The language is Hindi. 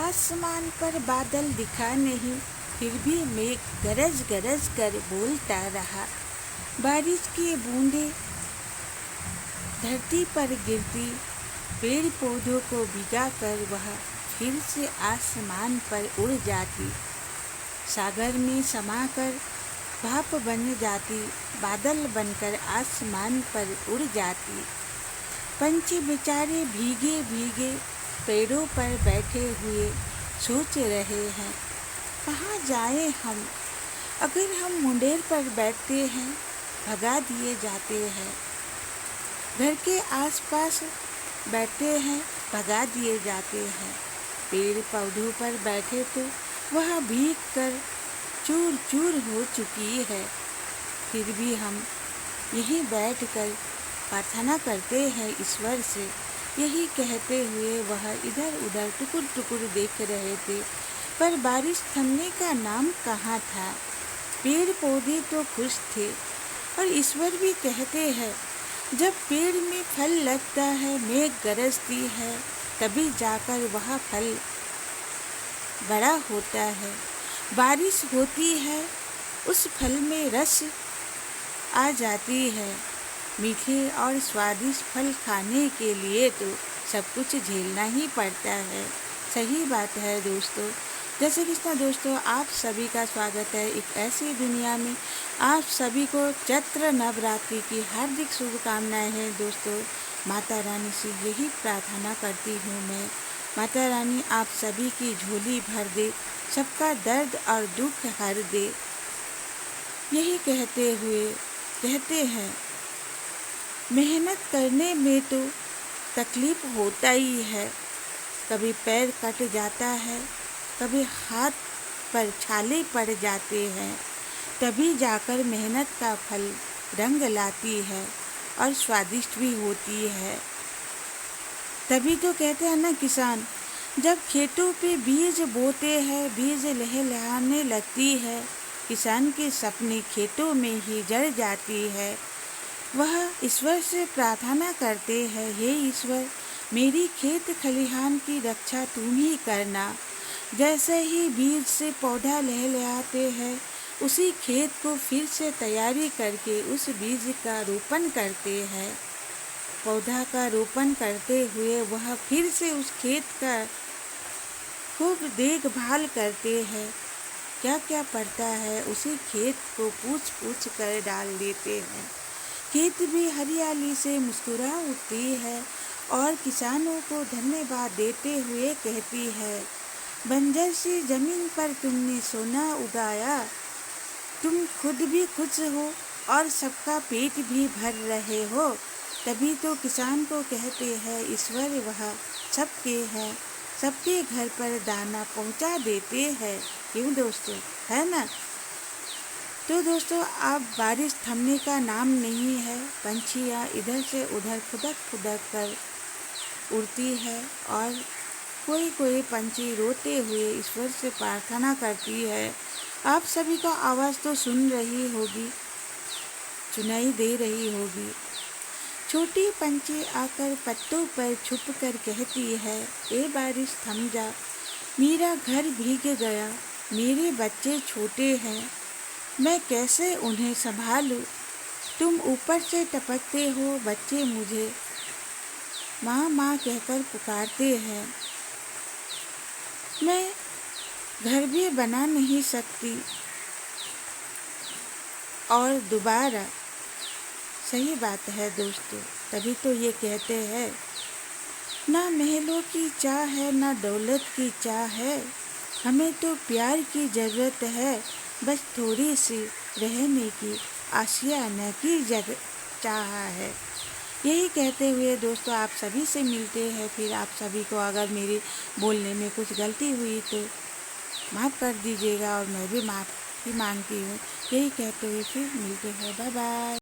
आसमान पर बादल दिखा नहीं, फिर भी मेघ गरज गरज कर बोलता रहा। बारिश की बूंदें धरती पर गिरती, पेड़ पौधों को भिगाकर वह फिर से आसमान पर उड़ जाती। सागर में समाकर भाप बन जाती, बादल बनकर आसमान पर उड़ जाती। पंछी बेचारे भीगे भीगे पेड़ों पर बैठे हुए सोच रहे हैं, कहाँ जाएं हम। अगर हम मुंडेर पर बैठते हैं, भगा दिए जाते हैं। घर के आसपास बैठते हैं, भगा दिए जाते हैं। पेड़ पौधों पर बैठे तो वह भीग कर चूर चूर हो चुकी है। फिर भी हम यहीं बैठकर प्रार्थना करते हैं ईश्वर से। यही कहते हुए वह इधर उधर टुकुर टुकुर देख रहे थे, पर बारिश थमने का नाम कहाँ था। पेड़ पौधे तो खुश थे, और ईश्वर भी कहते हैं, जब पेड़ में फल लगता है, मेघ गरजती है, तभी जाकर वह फल बड़ा होता है। बारिश होती है, उस फल में रस आ जाती है। मीठे और स्वादिष्ट फल खाने के लिए तो सब कुछ झेलना ही पड़ता है। सही बात है दोस्तों। जय श्री कृष्ण दोस्तों, आप सभी का स्वागत है एक ऐसी दुनिया में। आप सभी को चैत्र नवरात्रि की हार्दिक शुभकामनाएं हैं दोस्तों। माता रानी से यही प्रार्थना करती हूँ मैं, माता रानी आप सभी की झोली भर दे, सबका दर्द और दुख हर दे। यही कहते हुए कहते हैं, मेहनत करने में तो तकलीफ होता ही है। कभी पैर कट जाता है, कभी हाथ पर छाले पड़ जाते हैं, तभी जाकर मेहनत का फल रंग लाती है और स्वादिष्ट भी होती है। तभी तो कहते हैं ना किसान, जब खेतों पे बीज बोते हैं, बीज लहलहाने लगती है, किसान के सपने खेतों में ही जड़ जाती है। वह ईश्वर से प्रार्थना करते हैं, हे ईश्वर मेरी खेत खलिहान की रक्षा तुम ही करना। जैसे ही बीज से पौधा लहलहाते हैं, उसी खेत को फिर से तैयारी करके उस बीज का रोपण करते हैं। पौधा का रोपण करते हुए वह फिर से उस खेत का खूब देखभाल करते हैं। क्या क्या पड़ता है उसी खेत को पूछ पूछ कर डाल देते हैं। खेत भी हरियाली से मुस्कुरा उठती है और किसानों को धन्यवाद देते हुए कहती है, बंजर सी जमीन पर तुमने सोना उगाया, तुम खुद भी खुश हो और सबका पेट भी भर रहे हो। तभी तो किसान को कहते हैं, ईश्वर वह सबके हैं, सबके घर पर दाना पहुंचा देते हैं। क्यों दोस्तों, है ना। तो दोस्तों, अब बारिश थमने का नाम नहीं है। पंछियाँ इधर से उधर फुदक फुदक कर उड़ती है और कोई कोई पंछी रोते हुए ईश्वर से प्रार्थना करती है। आप सभी को आवाज़ तो सुन रही होगी, सुनाई दे रही होगी। छोटी पंछी आकर पत्तों पर छुप कर कहती है, ए बारिश थम जा, मेरा घर भीग गया, मेरे बच्चे छोटे हैं, मैं कैसे उन्हें संभालूं। तुम ऊपर से टपकते हो, बच्चे मुझे माँ माँ कहकर पुकारते हैं। मैं घर भी बना नहीं सकती और दोबारा। सही बात है दोस्तों। तभी तो ये कहते हैं, ना महलों की चाह है, ना दौलत की चाह है, हमें तो प्यार की ज़रूरत है, बस थोड़ी सी रहने की आशियाना की जगह चाह है। यही कहते हुए दोस्तों आप सभी से मिलते हैं। फिर आप सभी को अगर मेरे बोलने में कुछ गलती हुई तो माफ़ कर दीजिएगा, और मैं भी माफ़ी मांगती हूँ। यही कहते हुए फिर मिलते हैं। Bye bye.